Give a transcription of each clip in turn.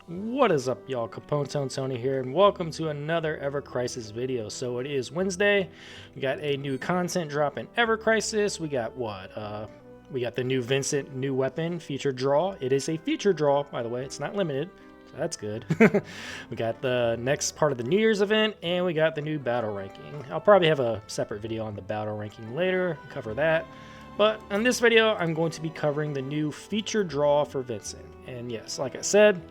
What is up, y'all? Capone Tony here, and welcome to another Ever Crisis video. So it is Wednesday. We got a new content drop in Ever Crisis. We got what? We got the new Vincent new weapon feature draw. It is a feature draw, by the way. It's not limited, so that's good. We got the next part of the New Year's event, and we got the new battle ranking. I'll probably have a separate video on the battle ranking later, cover that. But in this video, I'm going to be covering the new feature draw for Vincent. And yes, like I said,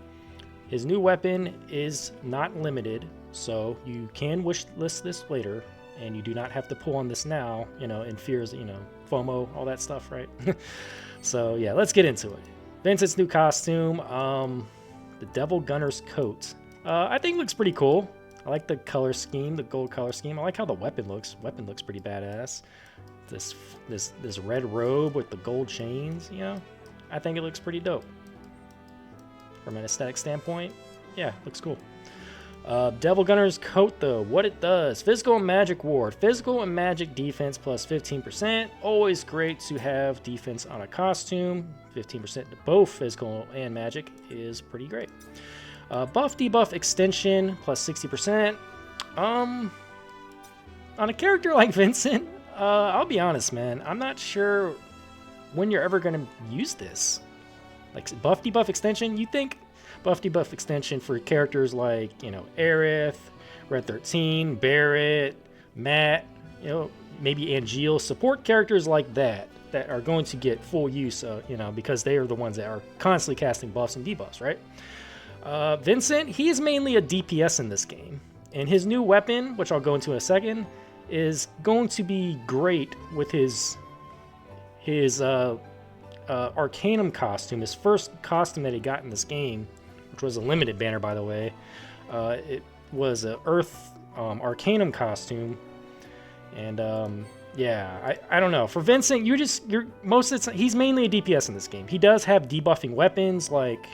his new weapon is not limited, so you can wish list this later, and you do not have to pull on this now, in fears, FOMO, all that stuff, right? So yeah, let's get into it. Vincent's new costume, the Devil Gunner's coat. I think it looks pretty cool. I like the color scheme, the gold color scheme. I like how the weapon looks. Weapon looks pretty badass. This red robe with the gold chains, I think it looks pretty dope. From an aesthetic standpoint, yeah, looks cool. Devil Gunner's coat, though, what it does: physical and magic ward, physical and magic defense plus 15%. Always great to have defense on a costume. 15% to both physical and magic is pretty great. Buff debuff extension plus 60%. On a character like Vincent, I'll be honest, man, I'm not sure when you're ever gonna use this. Like buff debuff extension, you think buff debuff extension for characters like, Aerith, Red 13, Barrett, Matt, maybe Angeal, support characters like that are going to get full use, because they are the ones that are constantly casting buffs and debuffs, right? Vincent, he is mainly a DPS in this game, and his new weapon, which I'll go into in a second, is going to be great with his Arcanum costume, his first costume that he got in this game, which was a limited banner, by the way. It was an Earth Arcanum costume, and yeah, I don't know. For Vincent, you're most of the time, he's mainly a DPS in this game. He does have debuffing weapons like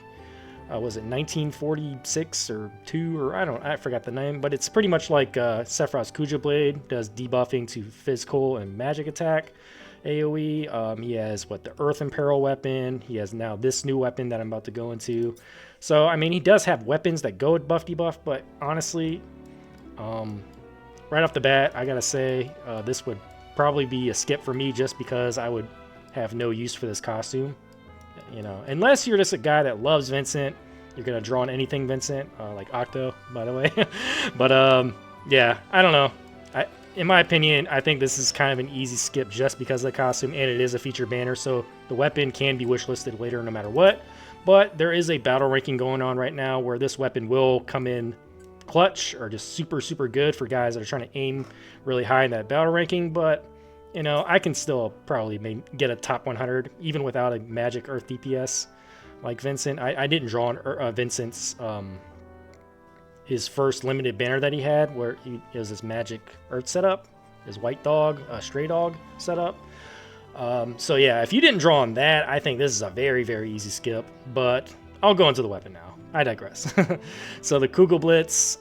was it 1946 or 2 or I forgot the name, but it's pretty much like Sephiroth's Kugelblitz does debuffing to physical and magic attack. AOE, he has the Earth Imperil weapon. He has now this new weapon that I'm about to go into. So I mean, he does have weapons that go with buff debuff, but honestly, right off the bat, I gotta say this would probably be a skip for me, just because I would have no use for this costume. Unless you're just a guy that loves Vincent, you're gonna draw on anything Vincent, like Octo, by the way. But yeah, I don't know. In my opinion, I think this is kind of an easy skip just because of the costume, and it is a feature banner, so the weapon can be wishlisted later no matter what. But there is a battle ranking going on right now where this weapon will come in clutch or just super, super good for guys that are trying to aim really high in that battle ranking. But, I can still probably get a top 100 even without a magic Earth DPS like Vincent. I didn't draw on Vincent's his first limited banner that he had, where it was this magic Earth setup, his white dog, stray dog setup. So yeah, if you didn't draw on that, I think this is a very, very easy skip, but I'll go into the weapon now. I digress. So the Kugelblitz,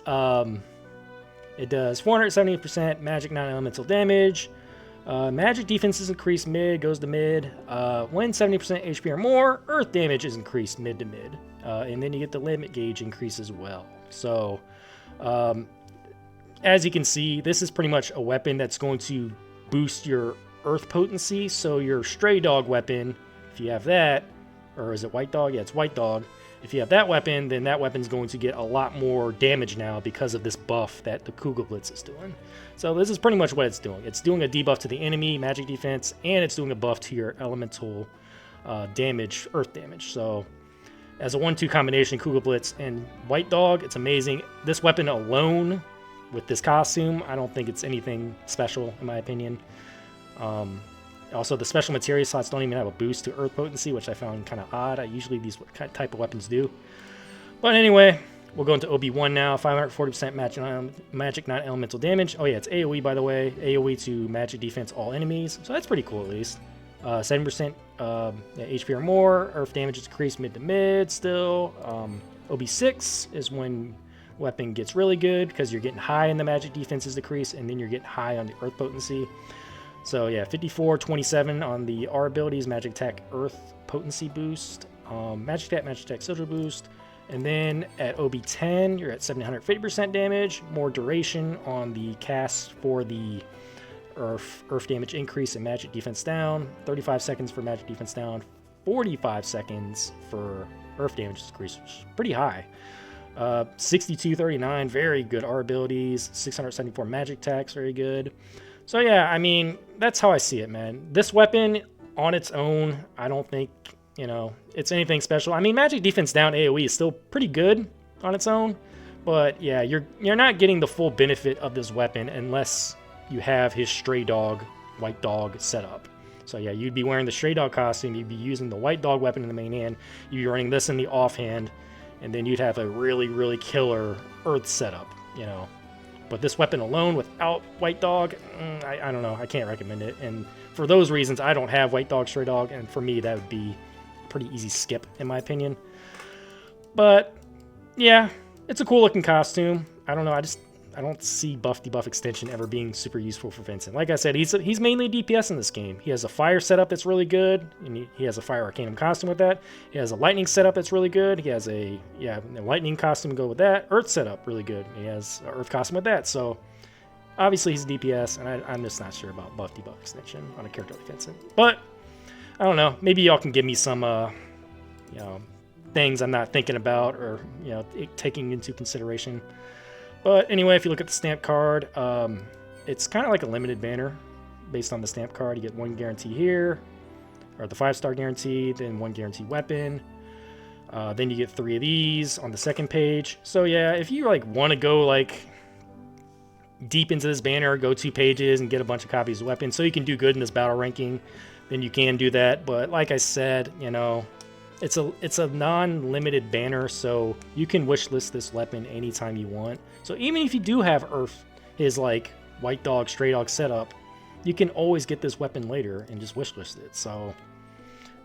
it does 470% magic non-elemental damage. Magic defense is increased mid, goes to mid. When 70% HP or more, earth damage is increased mid to mid. And then you get the limit gauge increase as well. So, as you can see, this is pretty much a weapon that's going to boost your earth potency. So your stray dog weapon, if you have that, or is it white dog? Yeah, it's white dog. If you have that weapon, then that weapon's going to get a lot more damage now because of this buff that the Kugelblitz is doing. So this is pretty much what it's doing. It's doing a debuff to the enemy, magic defense, and it's doing a buff to your elemental damage, earth damage. So as a 1-2 combination, Kugelblitz and White Dog, it's amazing. This weapon alone, with this costume, I don't think it's anything special, in my opinion. Also, the special materia slots don't even have a boost to Earth potency, which I found kind of odd. Usually these type of weapons do. But anyway, we'll go into OB1 now. 540% magic non-elemental damage. Oh yeah, it's AOE, by the way. AOE to magic defense all enemies. So that's pretty cool, at least. 7% HP or more. Earth damage is increased mid to mid still. OB6 is when weapon gets really good because you're getting high in the magic defenses decrease, and then you're getting high on the earth potency. So yeah, 54-27 on the R abilities, magic attack, earth potency boost, magic attack, sigil boost, And then at OB10, you're at 750% damage, more duration on the cast for the Earth damage increase and magic defense down, 35 seconds for magic defense down, 45 seconds for Earth damage increase, which is pretty high. 6239, very good R abilities, 674 magic attacks, very good. So yeah, I mean, that's how I see it, man. This weapon on its own, I don't think, you know, it's anything special. I mean, magic defense down AOE is still pretty good on its own, but yeah, you're not getting the full benefit of this weapon unless you have his stray dog, white dog setup. So yeah, you'd be wearing the stray dog costume, you'd be using the white dog weapon in the main hand, you'd be running this in the offhand, and then you'd have a really, really killer earth setup, you know. But this weapon alone without white dog, I don't know, I can't recommend it. And for those reasons, I don't have white dog, stray dog, and for me, that would be a pretty easy skip, in my opinion. But yeah, it's a cool looking costume. I don't know, I don't see buff debuff extension ever being super useful for Vincent. Like I said, he's mainly DPS in this game. He has a fire setup that's really good, and he has a fire arcanum costume with that. He has a lightning setup that's really good. He has a lightning costume to go with that. Earth setup really good. He has an earth costume with that. So obviously he's DPS, and I'm just not sure about buff debuff extension on a character like Vincent. But I don't know. Maybe y'all can give me some you know, things I'm not thinking about or, you know, taking into consideration. But anyway, if you look at the stamp card, it's kind of like a limited banner based on the stamp card. You get 1 guarantee here, or the 5-star guarantee, then 1 guaranteed weapon. Then you get 3 of these on the second page. So yeah, if you like want to go like deep into this banner, go 2 pages and get a bunch of copies of weapons so you can do good in this battle ranking, then you can do that. But like I said, you know, it's a non-limited banner, so you can wishlist this weapon anytime you want. So even if you do have Earth, his like white dog, stray dog setup, you can always get this weapon later and just wishlist it. So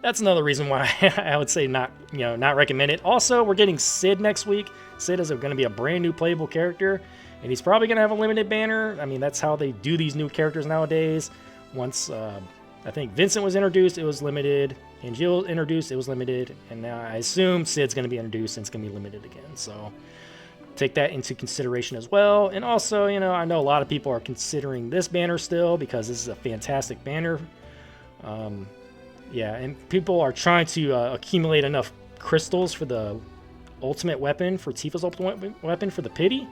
that's another reason why I would say not recommend it. Also, we're getting Sid next week. Sid is going to be a brand new playable character, and he's probably going to have a limited banner. I mean, that's how they do these new characters nowadays. Once I think Vincent was introduced, it was limited. And Jill introduced, it was limited, and now I assume Sid's going to be introduced and it's going to be limited again. So take that into consideration as well. And also, you know, I know a lot of people are considering this banner still because this is a fantastic banner. Yeah, and people are trying to accumulate enough crystals for the ultimate weapon, for Tifa's ultimate weapon for the pity.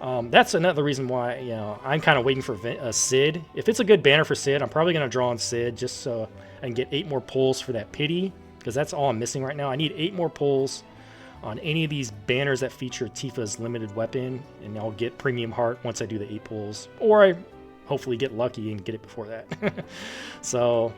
That's another reason why, you know, I'm kind of waiting for Sid. If it's a good banner for Sid, I'm probably going to draw on Sid just so I can get 8 more pulls for that pity, because that's all I'm missing right now. I need 8 more pulls on any of these banners that feature Tifa's limited weapon, and I'll get premium heart once I do the 8 pulls, or I hopefully get lucky and get it before that. So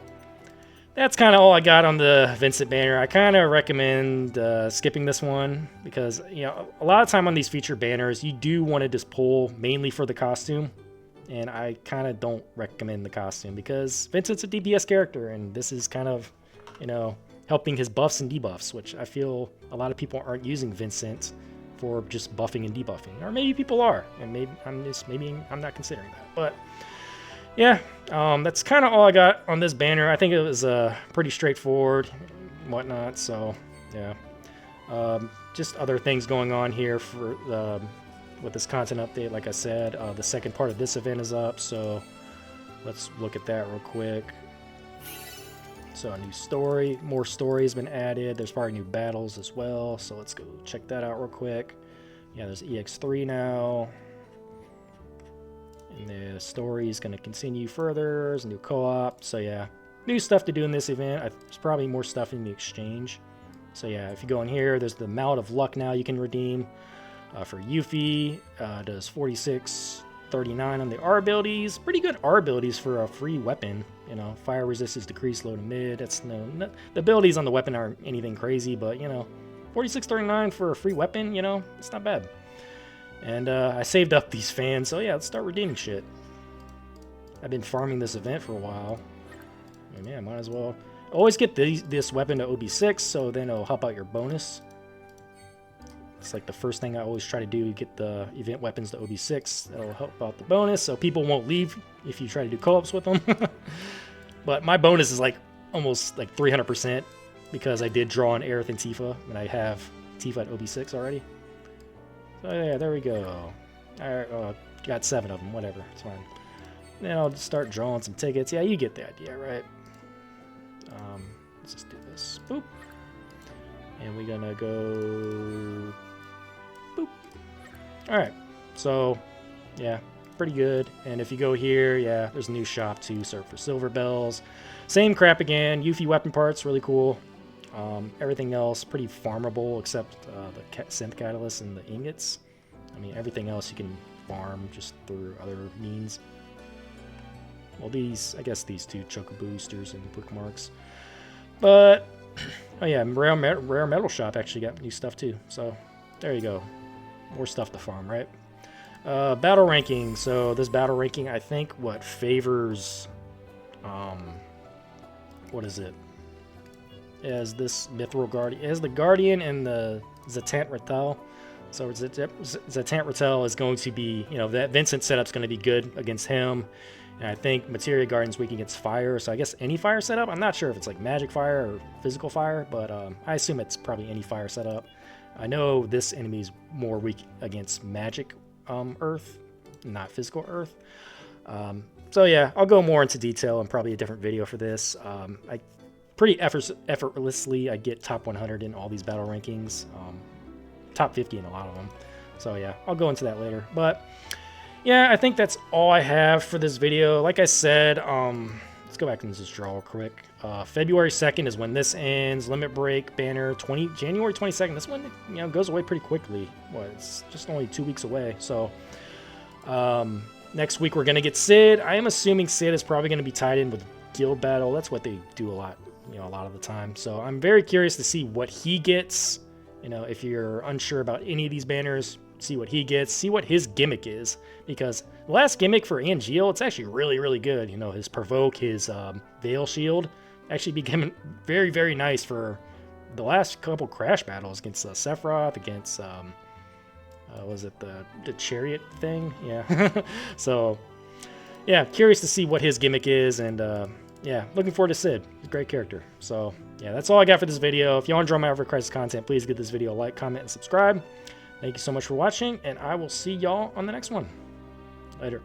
that's kind of all I got on the Vincent banner. I kind of recommend skipping this one because, you know, a lot of time on these featured banners, you do want to just pull mainly for the costume. And I kind of don't recommend the costume because Vincent's a DPS character, and this is kind of, you know, helping his buffs and debuffs, which I feel a lot of people aren't using Vincent for just buffing and debuffing. Or maybe people are, and maybe I'm not considering that. But yeah, that's kind of all I got on this banner. I think it was pretty straightforward and whatnot. So yeah, just other things going on here for with this content update. Like I said, the second part of this event is up, so let's look at that real quick. So a new story, more story has been added. There's probably new battles as well, so let's go check that out real quick. Yeah, there's EX3 now. And the story is going to continue further. There's a new co-op. So yeah, new stuff to do in this event. There's probably more stuff in the exchange. So yeah, if you go in here, there's the Mallet of Luck now you can redeem for Yuffie. Does 4639 on the R abilities. Pretty good R abilities for a free weapon. You know, fire resistance decreased low to mid. That's the abilities on the weapon aren't anything crazy, but you know, 4639 for a free weapon, you know, it's not bad. And I saved up these fans, so yeah, let's start redeeming shit. I've been farming this event for a while. And yeah, might as well. Always get this weapon to OB6, so then it'll help out your bonus. It's like the first thing I always try to do, get the event weapons to OB6. That'll help out the bonus, so people won't leave if you try to do co-ops with them. But my bonus is like almost like 300% because I did draw on Aerith and Tifa, and I have Tifa at OB6 already. So yeah, there we go. Alright, got 7 of them, whatever, it's fine. Then I'll just start drawing some tickets. Yeah, you get the idea, right? Let's just do this. Boop. And we're gonna go... Boop. Alright, so, yeah, pretty good. And if you go here, yeah, there's a new shop too, search for silver bells. Same crap again, Yuffie weapon parts, really cool. Everything else pretty farmable except the synth catalyst and the ingots. I mean, everything else you can farm just through other means. Well, I guess these 2 choco boosters and bookmarks. But, oh yeah, rare metal shop actually got new stuff too. So, there you go. More stuff to farm, right? Battle ranking. So, this battle ranking, I think, favors, what is it? As this Mithril Guardian, as the Guardian and the Zatant Ratel. So Zatant Ratel is going to be, that Vincent setup's going to be good against him. And I think Materia Guardian's weak against fire, so I guess any fire setup. I'm not sure if it's like magic fire or physical fire, but I assume it's probably any fire setup. I know this enemy is more weak against magic earth, not physical earth. So yeah, I'll go more into detail in probably a different video for this. I pretty effortlessly I get top 100 in all these battle rankings, top 50 in a lot of them. So yeah, I'll go into that later. But yeah, I think that's all I have for this video. Like I said, let's go back and just draw real quick. February 2nd is when this ends. Limit break banner January 22nd. This one goes away pretty quickly. What, it's just only 2 weeks away. So next week we're gonna get Sid. I am assuming Sid is probably gonna be tied in with guild battle. That's what they do a lot of the time. So I'm very curious to see what he gets. If you're unsure about any of these banners, see what he gets, see what his gimmick is, because the last gimmick for Angeal, it's actually really, really good. His Provoke, his Veil Shield actually became very, very nice for the last couple Crash battles against Sephiroth, against, was it the Chariot thing? Yeah. So, yeah, curious to see what his gimmick is, and yeah, looking forward to Sid. He's a great character. So, yeah, that's all I got for this video. If you want to draw my Ever Crisis content, please give this video a like, comment, and subscribe. Thank you so much for watching, and I will see y'all on the next one. Later.